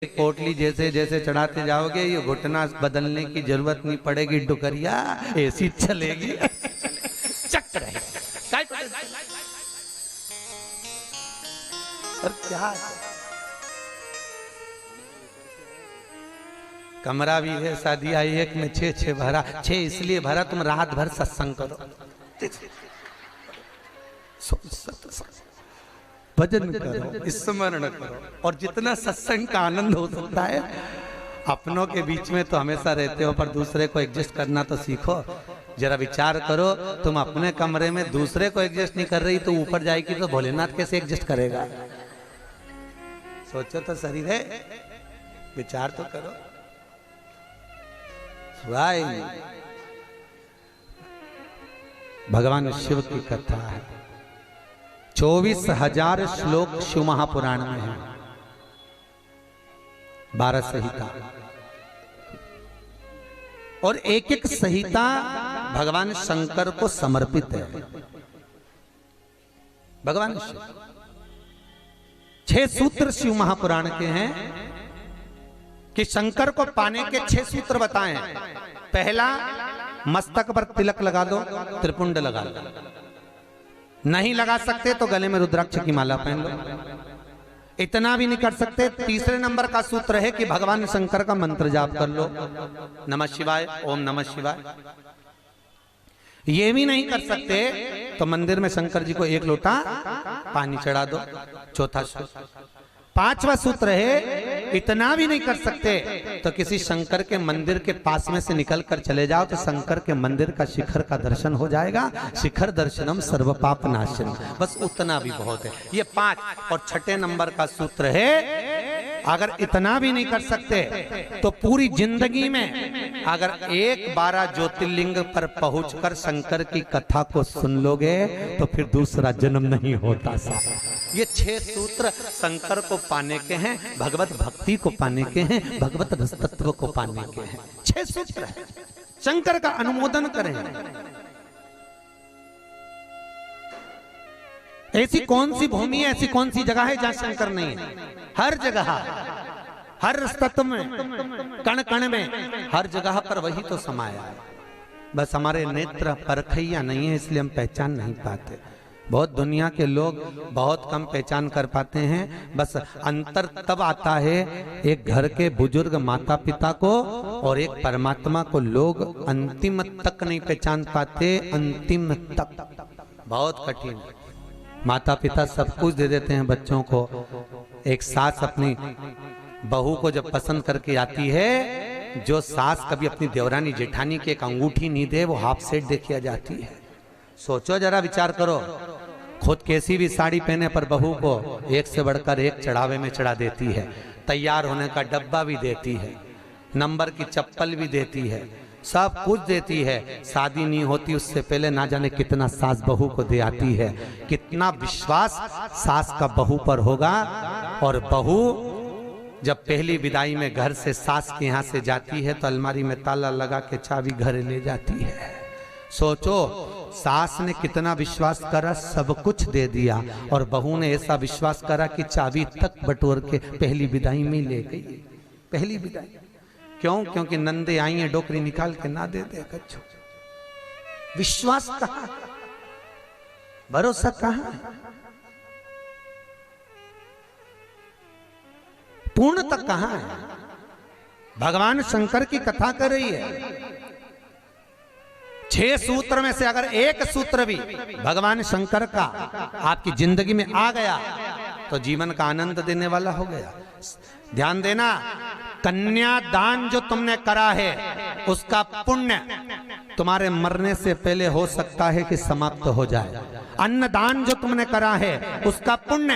पोटली जैसे जैसे चढ़ाते जाओगे ये घुटना बदलने की जरूरत नहीं पड़ेगी, डुकरिया ऐसी चलेगी। चक रहे और क्या कमरा भी है, शादी आई एक में 6 भरा। 6 इसलिए भरा तुम रात भर सत्संग करो, भजन करो, स्मरण करो, और जितना सत्संग का आनंद हो सकता है। अपनों के बीच में तो हमेशा रहते हो, पर दूसरे को एडजस्ट करना तो सीखो। जरा विचार करो, तुम अपने कमरे में दूसरे को एडजस्ट नहीं कर रही तो ऊपर जाएगी तो भोलेनाथ कैसे एडजस्ट करेगा? सोचो तो शरीर है, विचार तो करो। भगवान शिव की कथा है, 24,000 श्लोक शिव महापुराण में है, 12 संहिता, और एक एक संहिता भगवान शंकर को समर्पित है। भगवान शिव 6 सूत्र शिव महापुराण के हैं कि शंकर को पाने के 6 सूत्र बताएं। पहला, मस्तक पर तिलक लगा दो, त्रिपुंड लगा दो, नहीं लगा सकते तो गले में रुद्राक्ष की माला पहन लो। इतना भी नहीं कर सकते, तीसरे नंबर का सूत्र है कि भगवान शंकर का मंत्र जाप कर लो, नमः शिवाय, ओम नमः शिवाय। ये भी नहीं कर सकते तो मंदिर में शंकर जी को 1 लोटा पानी चढ़ा दो, चौथा सूत्र। 5वां सूत्र है, इतना भी नहीं कर सकते तो किसी शंकर के मंदिर के पास में से निकल कर चले जाओ तो शंकर के मंदिर का शिखर का दर्शन हो जाएगा। शिखर दर्शनम सर्व पाप नाशनम, बस उतना भी बहुत है। ये 5। और 6ठे नंबर का सूत्र है, अगर इतना भी नहीं कर सकते तो पूरी जिंदगी में अगर 12 ज्योतिर्लिंग पर पहुंचकर शंकर की कथा को सुन लोगे तो फिर दूसरा जन्म नहीं होता। ये 6 सूत्र शंकर को पाने के हैं, भगवत भक्ति को पाने के हैं, भगवत रस तत्व को पाने के हैं। 6 सूत्र है, शंकर का अनुमोदन करें। ऐसी कौन सी भूमि है, ऐसी कौन सी जगह है जहां शंकर नहीं है? हर जगह, हर तत्व में, कण कण में, हर जगह पर वही तो समाया है। बस हमारे नेत्र परखैया नहीं है, इसलिए हम पहचान नहीं पाते। बहुत दुनिया के लोग बहुत कम पहचान कर पाते हैं। बस अंतर तब आता है एक घर के बुजुर्ग माता पिता को और एक परमात्मा को लोग अंतिम तक नहीं पहचान पाते। अंतिम तक बहुत कठिन। माता पिता सब कुछ दे देते हैं बच्चों को। एक सास अपनी बहू को जब पसंद करके आती है, जो सास कभी अपनी देवरानी जेठानी की एक अंगूठी नहीं दे वो हाफ सेट देके आ जाती है। सोचो जरा, विचार करो, खुद कैसी भी साड़ी पहने पर बहू को एक से बढ़कर एक चढ़ावे में चढ़ा देती है, तैयार होने का डब्बा भी देती है, नंबर की चप्पल भी देती है, सब कुछ देती है। शादी नहीं होती उससे पहले ना जाने कितना सास बहू को दे आती है। कितना विश्वास सास का बहू पर होगा। और बहू जब पहली विदाई में घर से सास के यहाँ से जाती है तो अलमारी में ताला लगा के चाबी घर ले जाती है। सोचो, सास ने कितना विश्वास करा, सब कुछ दे दिया, और बहू ने ऐसा विश्वास करा कि चाबी तक बटोर के पहली विदाई में ले गई। पहली विदाई क्यों? क्योंकि नंदे आई हैं, डोकरी निकाल के ना दे दे कच्छो। विश्वास कहाँ, भरोसा कहाँ, पूर्ण तक कहाँ है? भगवान शंकर की कथा कर रही है। 6 सूत्र में से अगर एक सूत्र भी भगवान शंकर का आपकी जिंदगी में आ गया तो जीवन का आनंद देने वाला हो गया। ध्यान देना, कन्यादान जो तुमने करा है उसका पुण्य तुम्हारे मरने से पहले हो सकता है कि समाप्त हो जाए। अन्नदान जो तुमने करा है उसका पुण्य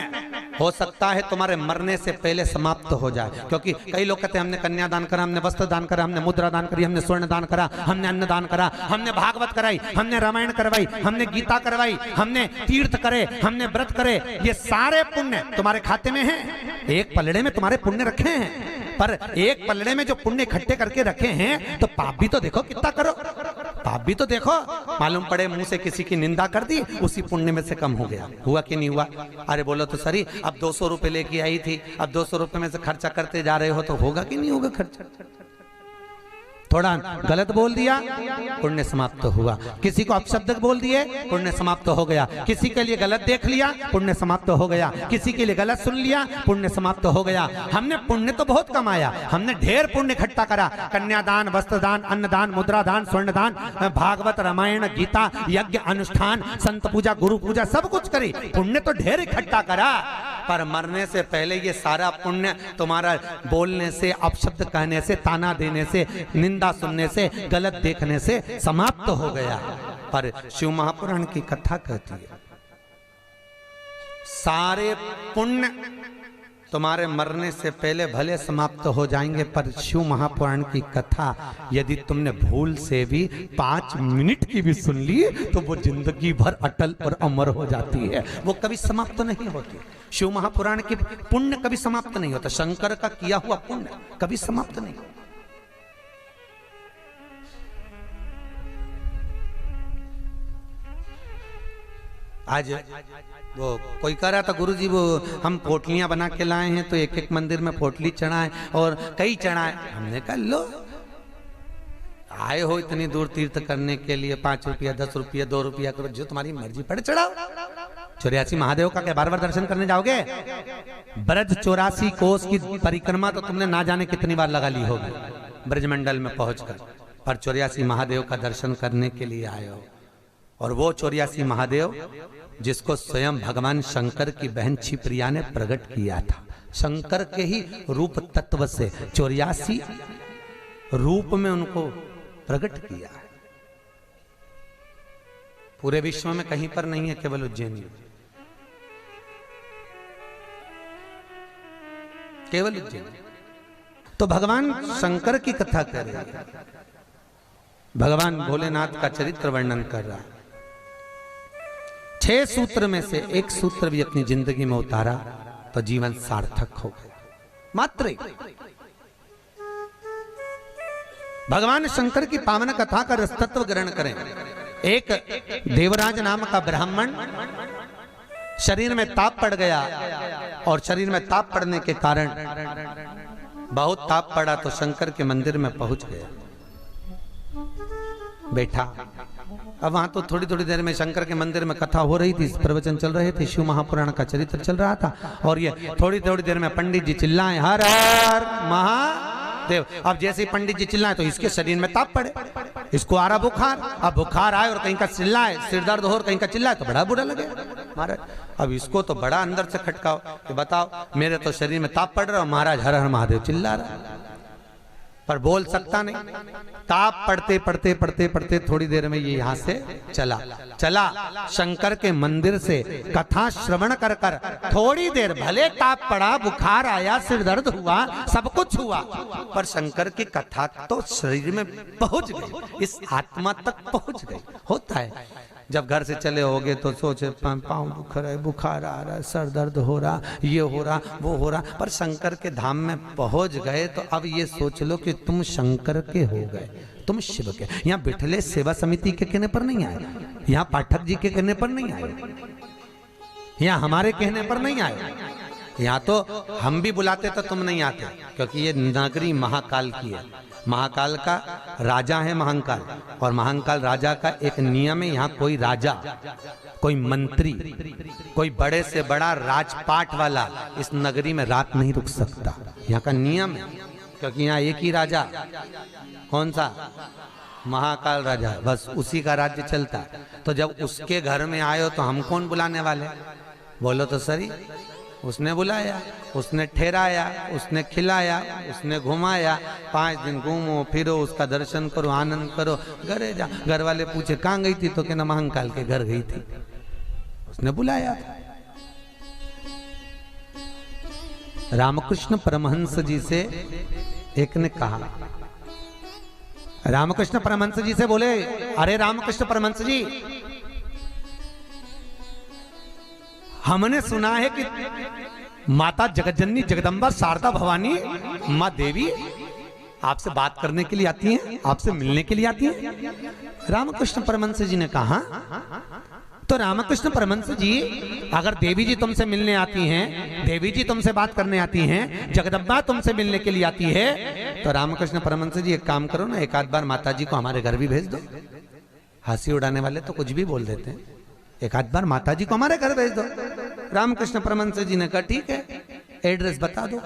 हो सकता है तुम्हारे मरने से पहले समाप्त हो जाए। क्योंकि कई लोग कहते हैं हमने कन्यादान करा, हमने वस्त्र दान करा, हमने मुद्रा दान करी, हमने स्वर्ण दान करा, हमने अन्नदान करा, हमने भागवत कराई, हमने रामायण करवाई, हमने गीता करवाई, हमने तीर्थ करे, हमने व्रत करे। ये सारे पुण्य तुम्हारे खाते में हैं। एक पलड़े में तुम्हारे पुण्य रखे हैं, पर एक पलड़े में जो पुण्य इकट्ठे करके रखे हैं तो पाप भी तो देखो कितना करो। पाप भी तो देखो, मालूम पड़े मुंह से किसी की निंदा कर दी, उसी पुण्य में से कम हो गया। हुआ कि नहीं हुआ? अरे बोलो तो सही, अब 200 रुपए लेके आई थी, अब 200 रुपए में से खर्चा करते जा रहे हो तो होगा कि नहीं होगा खर्चा? थोड़ा गलत बोल दिया, पुण्य समाप्त हुआ। किसी को अपशब्द बोल दिए, पुण्य समाप्त हो गया। किसी के लिए गलत देख लिया, पुण्य समाप्त हो गया। किसी के लिए गलत सुन लिया, पुण्य समाप्त हो गया। हमने पुण्य तो बहुत कमाया, हमने ढेर पुण्य इकट्ठा करा। कन्यादान, वस्त्रदान, अन्नदान, मुद्रादान, स्वर्णदान, भागवत, रामायण, गीता, यज्ञ, अनुष्ठान, संत पूजा, गुरु पूजा, सब कुछ करी, पुण्य तो ढेर इकट्ठा करा। पर मरने से पहले ये सारा पुण्य तुम्हारा बोलने से, अपशब्द कहने से, ताना देने से, निंदा सुनने से, गलत देखने से समाप्त हो गया। पर शिव महापुराण की कथा कहती है सारे पुण्य तुम्हारे मरने से पहले भले समाप्त हो जाएंगे, पर शिव महापुराण की कथा यदि तुमने भूल से भी 5 मिनट की भी सुन ली तो वो जिंदगी भर अटल और अमर हो जाती है, वो कभी समाप्त नहीं होती। शिव महापुराण की पुण्य कभी समाप्त नहीं होता। शंकर का किया हुआ पुण्य कभी समाप्त नहीं होता। आज वो कोई कह रहा था, गुरुजी वो हम पोटलियां बना के लाए हैं तो एक एक मंदिर में पोटली चढ़ाए और कई चढ़ाए। हमने कहा लो, आए हो इतनी दूर तीर्थ करने के लिए, 5 रुपया 10 रुपया 2 रुपया करो, जो तुम्हारी मर्जी पड़े चढ़ाओ। 84 महादेव का क्या बार-बार दर्शन करने जाओगे? ब्रज 84 कोस की परिक्रमा तो तुमने ना जाने कितनी बार लगा ली होगी ब्रजमंडल में पहुंचकर, पर 84 महादेव का दर्शन करने के लिए आए हो। और वो 84 महादेव जिसको स्वयं भगवान शंकर की बहन क्षिप्रिया ने प्रकट किया था, शंकर के ही रूप तत्व से 84 रूप में उनको प्रकट किया है। पूरे विश्व में कहीं पर नहीं है, केवल उज्जैन में, केवल उज्जैन। तो भगवान शंकर की कथा कर रहे हैं, भगवान भोलेनाथ का चरित्र वर्णन कर रहा है। 6 सूत्र में से एक सूत्र भी अपनी जिंदगी में उतारा तो जीवन सार्थक हो गया। मात्र भगवान शंकर की पावन कथा का रसतत्व ग्रहण करें। एक देवराज नाम का ब्राह्मण शरीर में ताप पड़ गया, और शरीर में ताप पड़ने के कारण बहुत ताप पड़ा तो शंकर के मंदिर में पहुंच गया, बैठा। अब वहां तो थोड़ी थोड़ी देर में शंकर के मंदिर में कथा हो रही थी, प्रवचन चल रहे थे, शिव महापुराण का चरित्र चल रहा था। और ये थोड़ी थोड़ी देर में पंडित जी चिल्लाए हर हर महादेव। अब जैसे ही पंडित जी चिल्लाए तो इसके शरीर में ताप पड़े, इसको आ रहा बुखार। अब बुखार आए और कहीं का चिल्लाए, सिर दर्द हो और कहीं का चिल्लाए तो बड़ा बुरा लगे महाराज। अब इसको तो बड़ा अंदर से खटकाओ कि बताओ मेरे तो शरीर में ताप पड़ रहा है, महाराज हर हर महादेव चिल्ला रहा, पर बोल सकता नहीं। ताप पढ़ते पढ़ते पढ़ते पढ़ते थोड़ी देर में ये यहाँ से चला शंकर के मंदिर से कथा श्रवण कर कर। थोड़ी देर भले ताप पड़ा, बुखार आया, सिर दर्द हुआ, सब कुछ हुआ, पर शंकर की कथा तो शरीर में पहुंच गई, इस आत्मा तक पहुंच गई। होता है जब घर से चले होगे तो सोचे पाँव दुख रहा है, बुखार आ रहा है, सर दर्द हो रहा, ये हो रहा, वो हो रहा, पर शंकर के धाम में पहुंच गए तो अब ये सोच लो कि तुम शंकर के हो गए, तुम शिव के। यहाँ बिठले सेवा समिति के कहने पर नहीं आए, यहाँ पाठक जी के कहने पर नहीं आए, यहाँ हमारे कहने पर नहीं आए। यहाँ तो हम भी बुलाते तो तुम नहीं आते, क्योंकि ये नगरी महाकाल की है। महाकाल का राजा है महाकाल, और महाकाल राजा का एक नियम है, यहाँ कोई राजा, कोई मंत्री, कोई बड़े से बड़ा राजपाट वाला इस नगरी में रात नहीं रुक सकता। यहाँ का नियम है, क्योंकि यहाँ एक ही राजा, कौन सा? महाकाल राजा, बस उसी का राज्य चलता। तो जब उसके घर में आए हो तो हम कौन बुलाने वाले? बोलो तो सही। उसने बुलाया, उसने ठहराया, उसने खिलाया, उसने घुमाया। 5 दिन घूमो फिरो, उसका दर्शन करो, आनंद करो, घरे जा। घर वाले पूछे कहाँ गई थी तो कहना महाकाल के घर गई थी, उसने बुलाया। रामकृष्ण परमहंस जी से एक ने कहा, रामकृष्ण परमहंस जी से बोले, अरे रामकृष्ण परमहंस जी, हमने सुना है कि माता जगतजननी जगदम्बा शारदा भवानी माँ देवी आपसे बात करने के लिए आती हैं, आपसे मिलने के लिए आती हैं। रामकृष्ण परमहंस जी ने कहा, तो रामकृष्ण परमहंस जी, अगर देवी जी तुमसे मिलने आती हैं, देवी जी तुमसे बात करने आती हैं, जगदम्बा तुमसे मिलने के लिए आती है, तो रामकृष्ण परमहंस जी एक काम करो ना, एक आध बार माता जी को हमारे घर भी भेज दो। हंसी उड़ाने वाले तो कुछ भी बोल देते हैं, एक आध बार माता जी को हमारे घर भेज दो। रामकृष्ण परमहंस जी ने कहा ठीक है, एड्रेस बता दो,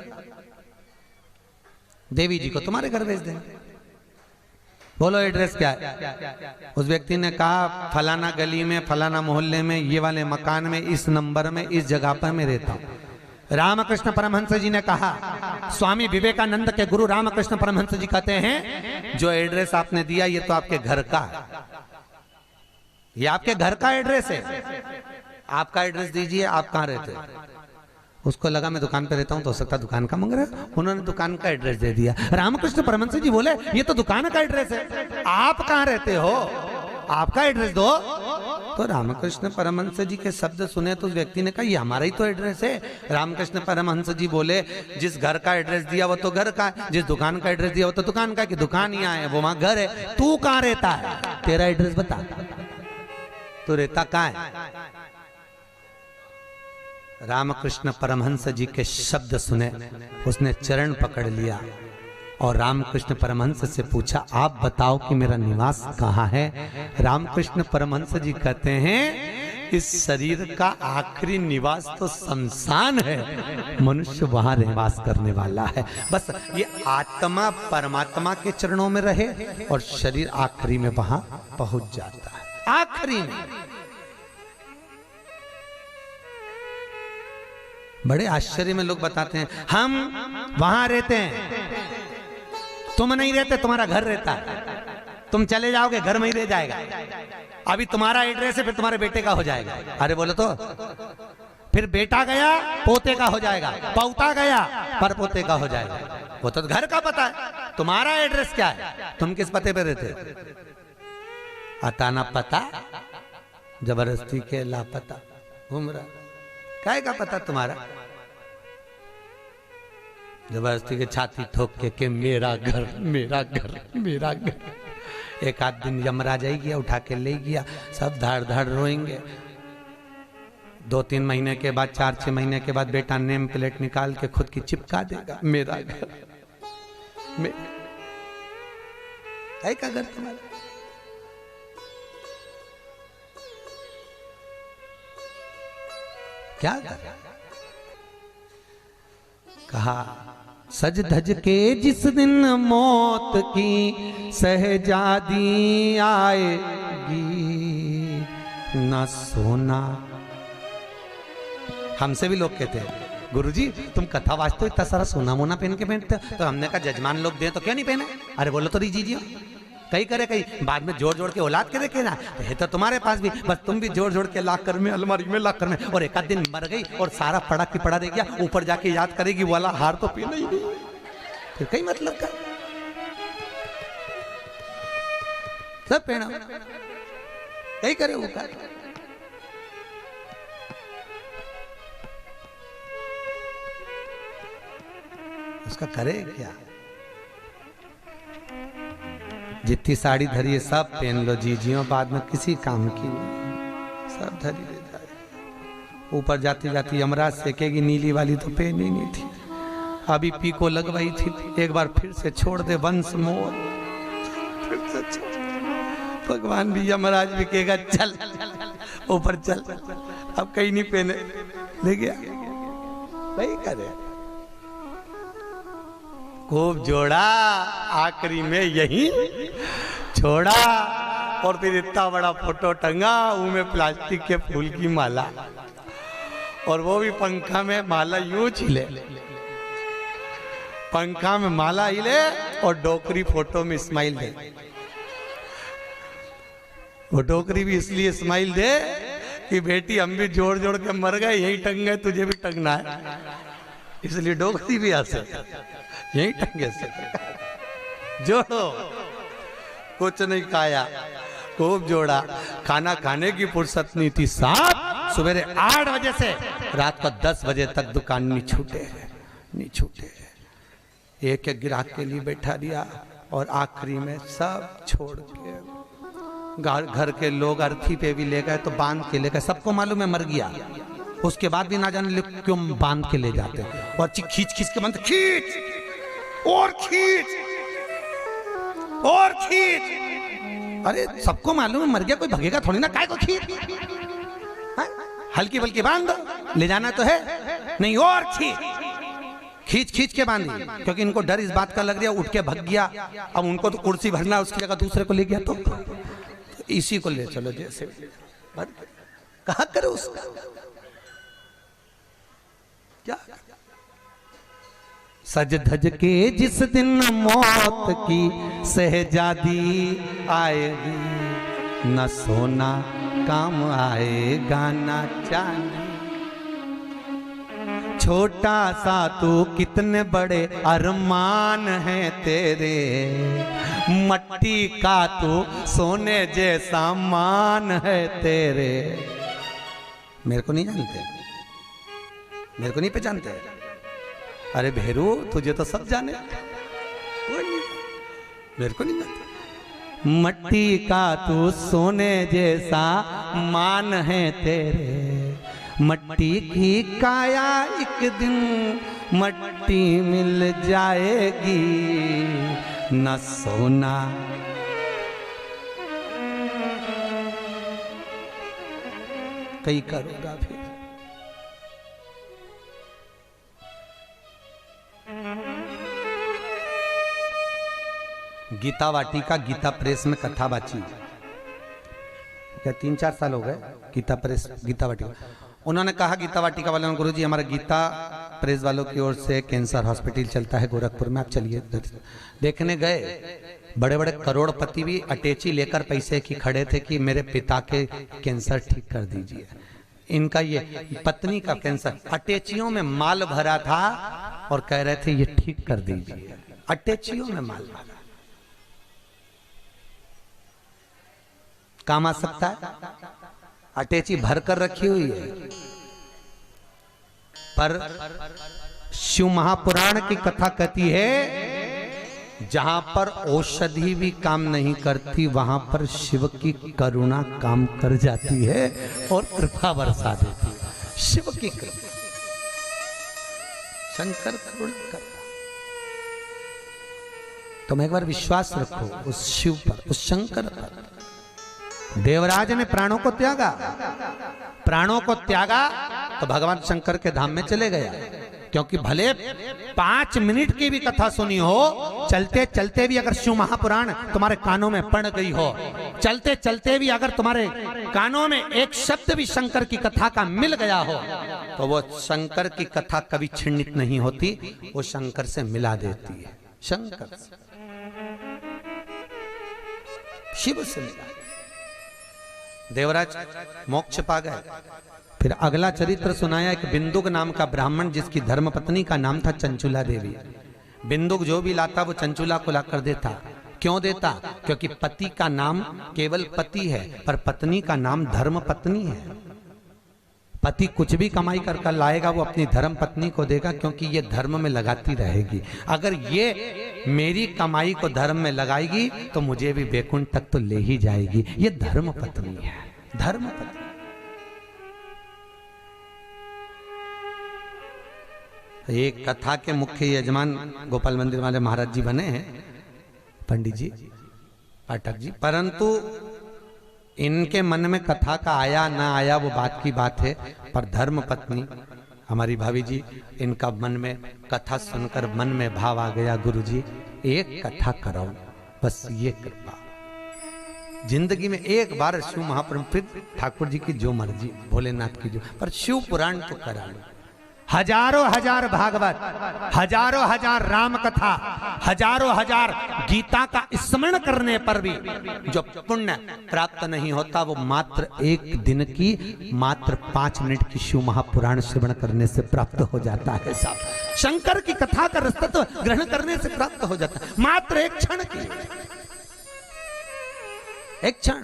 देवी जी को तुम्हारे घर भेज देंगे। बोलो एड्रेस क्या है? उस व्यक्ति ने कहा फलाना गली में, फलाना मोहल्ले में, ये वाले मकान में, इस नंबर में, इस जगह पर मैं रहता हूं। रामकृष्ण परमहंस जी ने कहा, स्वामी विवेकानंद के गुरु रामकृष्ण परमहंस जी कहते हैं, जो एड्रेस आपने दिया ये तो आपके घर का है, ये आपके घर का एड्रेस है, आपका एड्रेस दीजिए, आप कहाँ रहते हैं? उसको लगा मैं दुकान पे रहता हूं, तो हो सकता है दुकान का मांग रहा है, उन्होंने दुकान का एड्रेस दे दिया। रामकृष्ण परमहंस जी बोले ये तो दुकान का एड्रेस है, आप कहाँ रहते हो, आपका एड्रेस दो। तो रामकृष्ण परमहंस जी के शब्द सुने तो उस व्यक्ति ने कहा ये हमारा ही तो एड्रेस है। रामकृष्ण परमहंस जी बोले जिस घर का एड्रेस दिया वो तो घर का है, जिस दुकान का एड्रेस दिया वो तो दुकान का है, कि दुकान यहाँ है वो वहां घर है, तू कहाँ रहता है, तेरा एड्रेस बता, तू रहता कहाँ है? रामकृष्ण परमहंस जी के शब्द सुने, उसने चरण पकड़ लिया और रामकृष्ण परमहंस से पूछा आप बताओ कि मेरा निवास कहाँ है? रामकृष्ण परमहंस जी कहते हैं इस शरीर का आखिरी निवास तो शमशान है, मनुष्य वहां निवास करने वाला है। बस ये आत्मा परमात्मा के चरणों में रहे और शरीर आखिरी में वहां पहुंच जाता है, आखिरी में। बड़े आश्चर्य में लोग बताते हैं हम वहां रहते हैं, तुम नहीं रहते, तुम्हारा घर रहता है, तुम चले जाओगे घर में ही रह जाएगा, अभी तुम्हारा एड्रेस है फिर तुम्हारे बेटे का हो जाएगा। अरे बोलो तो, फिर बेटा गया पोते का हो जाएगा, पौता गया पर पोते का हो जाएगा, वो तो घर का पता है, तुम्हारा एड्रेस क्या है, तुम किस पते पे रहते हो? अताना पता जबरदस्ती के लापता घूम रहा, काय का पता तुम्हारा? जबरदस्ती के छाती ठोक के मेरा घर मेरा घर मेरा घर। एक आध दिन यमराज आई गया, उठा के ले गया, सब धाड़ धाड़ रोएंगे। 2-3 महीने के बाद, 4-6 महीने के बाद बेटा नेम प्लेट निकाल के खुद की चिपका देगा, मेरा घर काय का घर तुम्हारा? क्या कर? कहा सज धज के जिस दिन मौत की सहजादी आएगी, ना सोना। हमसे भी लोग कहते हैं गुरुजी तुम कथा वाचते हो, इतना सारा सोना मोना पहन के पहनते हो, तो हमने कहा जजमान लोग दें तो क्यों नहीं पहने? अरे बोलो तो दीजिए, कहीं करे कहीं बाद में जोड़ जोड़ के औलाद के देखे ना, है तो तुम्हारे पास भी, बस तुम भी जोड़ जोड़ के लाख कर में, अलमारी में लाख कर में, और एक आध दिन मर गई और सारा पड़ा की पड़ा रह गया, ऊपर जाके याद करेगी वाला हार तो पीना ही नहीं, फिर कहीं मतलब का सब पहना कहीं करे वो का। उसका करे क्या? जितनी साड़ी धरी है सब पहन लो जीजियों, बाद में किसी काम की नहीं, सब धरी ले जाए। ऊपर जाती जाती यमराज सेकेगी, नीली वाली तो पहन ही नहीं थी, अभी पीको लगवाई थी, एक बार फिर से छोड़ दे वंश मोर, फिर से छोड़। भगवान भी यमराज भी कहेगा चल ऊपर चल, अब कहीं नहीं पहने, ले गया वही करे। खूब जोड़ा, आखिरी में यही छोड़ा, और फिर इतना बड़ा फोटो टंगा, उनमें प्लास्टिक के फूल की माला, और वो भी पंखा में माला यूं हिले, पंखा में माला हिले और डोकरी फोटो में स्माइल दे। वो डोकरी भी इसलिए स्माइल दे कि बेटी हम भी जोड़ जोड़ के मर गए, यही टंग गए, तुझे भी टंगना है, इसलिए डोकरी भी हंसे, यही टंगे से जोड़ो। कुछ नहीं खाया, खूब जोड़ा, खाना खाने की फुर्सत नहीं थी, साहब सवेरे 8 बजे से रात को 10 बजे तक दुकान नहीं छूटे, एक एक ग्राहक के लिए बैठा दिया, और आखिरी में सब छोड़ के घर के लोग अर्थी पे भी ले गए तो बांध के ले गए, सबको मालूम है मर गया, उसके बाद भी ना जाने क्यों बांध के ले जाते, और खींच खींच के बांध, खींच और खींच और खींच। अरे सबको मालूम है मर गया, कोई भगेगा थोड़ी ना, काय को खींच, हल्की बल्कि बांध दो, ले जाना तो है नहीं, और खींच खींच के बांधी, क्योंकि इनको डर इस बात का लग रहा है उठ के भग गया, अब उनको तो कुर्सी भरना, उसकी जगह दूसरे को ले गया तो इसी को ले चलो, जैसे कहा करो उसका क्या। सज धज के जिस दिन मौत की शहजादी आएगी, न सोना काम आएगा न चांदी। छोटा सा तू कितने बड़े अरमान हैं तेरे, मट्टी का तू सोने जैसा मान है तेरे। मेरे को नहीं जानते, मेरे को नहीं पहचानते, अरे भेरू तुझे तो सब जाने, मेरे को नहीं जानते। मट्टी का तू सोने जैसा मान है तेरे, मट्टी की काया एक दिन मट्टी मिल जाएगी, न सोना कहीं करोगा फिर। गीता वाटिका गीता प्रेस में कथा बाची, क्या 3-4 साल हो गए गीता प्रेस गीता वाटिका। उन्होंने कहा गीता वाटिका वालों गुरु जी हमारा गीता प्रेस वालों की ओर से कैंसर हॉस्पिटल चलता है गोरखपुर में, आप चलिए। देखने गए, बड़े बड़े करोड़पति भी अटैची लेकर पैसे की खड़े थे कि मेरे पिता के कैंसर ठीक कर दीजिए। इनका ये पत्नी का कैंसर, अटैचियों में माल भरा था और कह रहे थे ये ठीक कर दीजिए, अटैचियों में माल भरा। काम आ सकता है, अटैची भर कर रखी हुई है, पर शिव महापुराण की कथा कहती है जहां पर औषधि भी काम नहीं करती वहां पर शिव की करुणा काम कर जाती है और कृपा बरसा देती है। शिव की कृपा, शंकर करुणा करता। तुम एक बार विश्वास रखो उस शिव पर, उस शंकर पर। देवराज ने प्राणों को त्यागा, प्राणों को त्यागा तो भगवान शंकर के धाम में चले गया, क्योंकि भले 5 मिनट की भी कथा सुनी हो, चलते चलते भी अगर शिव महापुराण तुम्हारे कानों में पड़ गई हो, चलते चलते भी अगर तुम्हारे कानों में एक शब्द भी शंकर की कथा का मिल गया हो, तो वो शंकर की कथा कभी छिन्नित नहीं होती, वो शंकर से मिला देती है। शंकर से, शिव से मिला। देवराज मोक्ष पा गए। फिर अगला चरित्र सुनाया एक बिंदुक नाम का ब्राह्मण जिसकी धर्मपत्नी का नाम था चंचुला देवी। बिंदुक जो भी लाता वो चंचुला को लाकर देता। क्यों देता? क्योंकि पति का नाम केवल पति है, पर पत्नी का नाम धर्म पत्नी है। पति कुछ भी कमाई कर कर लाएगा वो अपनी धर्म पत्नी को देगा, क्योंकि ये धर्म में लगाती रहेगी। अगर ये मेरी कमाई को धर्म में लगाएगी तो मुझे भी वैकुंठ तक तो ले ही जाएगी। ये धर्म पत्नी है, धर्म पत्नी। एक कथा के मुख्य यजमान गोपाल मंदिर वाले महाराज जी बने हैं, पंडित जी, पाठक जी, परंतु इनके मन में कथा का आया ना आया वो बात की बात है, पर धर्म पत्नी हमारी भाभी जी, इनका मन में कथा सुनकर मन में भाव आ गया, गुरुजी एक कथा कराओ, बस ये कृपा। जिंदगी में एक बार शिव महापुराण, फिर ठाकुर जी की जो मर्जी, भोलेनाथ की जो, पर शिव पुराण तो करा लो। हजारों हजार भागवत, हजारों हजार राम कथा, हजारों हजार गीता का स्मरण करने पर भी जो पुण्य प्राप्त नहीं होता वो मात्र एक दिन की, मात्र 5 मिनट की शिव महापुराण श्रवण करने से प्राप्त हो जाता है साहब। शंकर की कथा का रसतत्व ग्रहण करने से प्राप्त हो जाता है, मात्र एक क्षण की, एक क्षण।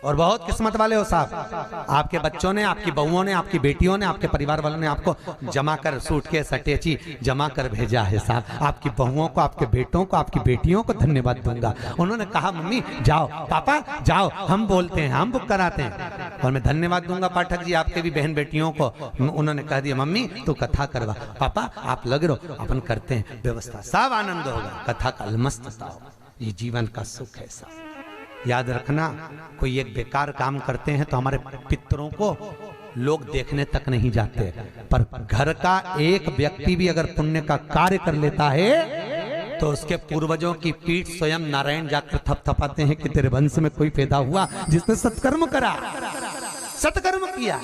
और बहुत किस्मत वाले हो साहब, आपके बच्चों ने, आपकी बहुओं ने, आपकी बेटियों ने, आपके परिवार वालों ने आपको जमा कर सूटकेस अटैची जमा कर भेजा है साहब। आपकी बहुओं को, आपके बेटों को, आपकी बेटियों को धन्यवाद दूंगा। उन्होंने कहा मम्मी जाओ, पापा जाओ, हम बोलते हैं, हम बुक कराते हैं। और मैं धन्यवाद दूंगा पाठक जी आपके भी बहन बेटियों को। उन्होंने कह दिया मम्मी तू कथा करवा, पापा आप लग रहो, अपन करते हैं व्यवस्था, सब आनंद होगा, कथा का मस्त हो। ये जीवन का सुख है साहब। याद रखना, कोई एक बेकार काम करते हैं तो हमारे पितरों को लोग देखने तक नहीं जाते, पर घर का एक व्यक्ति भी अगर पुण्य का कार्य कर लेता है तो उसके पूर्वजों की पीठ स्वयं नारायण जाकर थपथपाते हैं कि तेरे वंश में कोई पैदा हुआ जिसने सत्कर्म करा, सत्कर्म किया।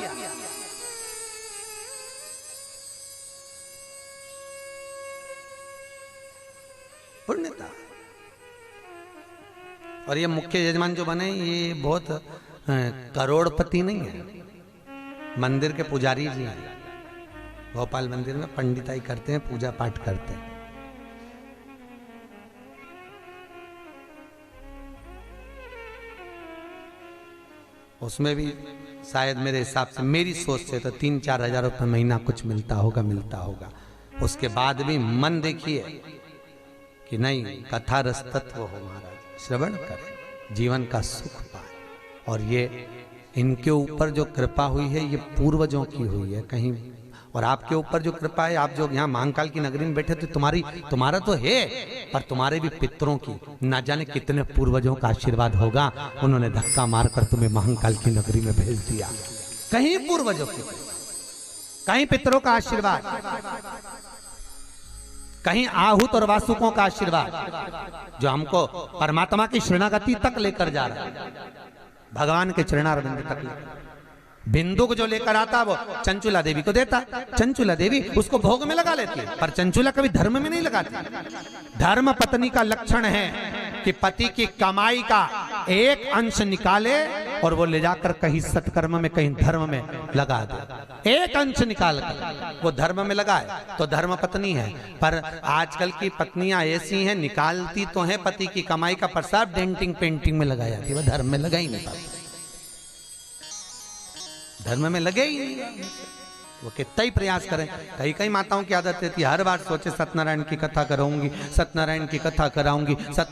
पुण्यता। और ये मुख्य यजमान जो बने ये बहुत करोड़पति नहीं है, मंदिर के पुजारी जी हैं। भोपाल मंदिर में पंडिताई करते हैं, पूजा पाठ करते हैं। उसमें भी शायद मेरे हिसाब से, मेरी सोच से तो 3-4 हजार रुपये महीना कुछ मिलता होगा। उसके बाद भी मन देखिए कि नहीं, कथा रस तत्व हो महाराज, श्रवण करें, जीवन का सुख पाए। और ये इनके ऊपर जो कृपा हुई है ये पूर्वजों की हुई है कहीं, और आपके ऊपर जो कृपा है, आप जो यहाँ महाकाल की नगरी में बैठे तो तुम्हारा तो है, पर तुम्हारे भी पितरों की ना जाने कितने पूर्वजों का आशीर्वाद होगा। उन्होंने धक्का मारकर तुम्हें महाकाल की नगरी में भेज दिया। कहीं पूर्वजों की, कहीं पितरों का आशीर्वाद, कहीं आहूत और वासुकों का आशीर्वाद जो हमको परमात्मा की शरणागति तक लेकर जा रहा है, भगवान के चरणारविंद तक लेकर। बिंदु को जो लेकर आता वो चंचुला देवी को देता, चंचुला देवी उसको भोग में लगा लेती है, पर चंचुला कभी धर्म में नहीं लगाती। धर्म पत्नी का लक्षण है कि पति की कमाई का एक अंश निकाले और वो ले जाकर कहीं सत्कर्म में, कहीं धर्म में लगा दे। एक अंश निकाल कर वो धर्म में लगाए तो धर्म पत्नी है। पर आजकल की पत्नियां ऐसी हैं, निकालती तो है पति की कमाई का, पर सब डेंटिंग पेंटिंग में लगाई जाती है, वो धर्म में लगा ही नहीं पाती, धर्म में लगे ही नहीं। वो कितना ही प्रयास करें। कई माताओं की आदत रहती है हर बार सोचे सत्यनारायण की कथा कराऊंगी, सत्यनारायण की कथा कराऊंगी,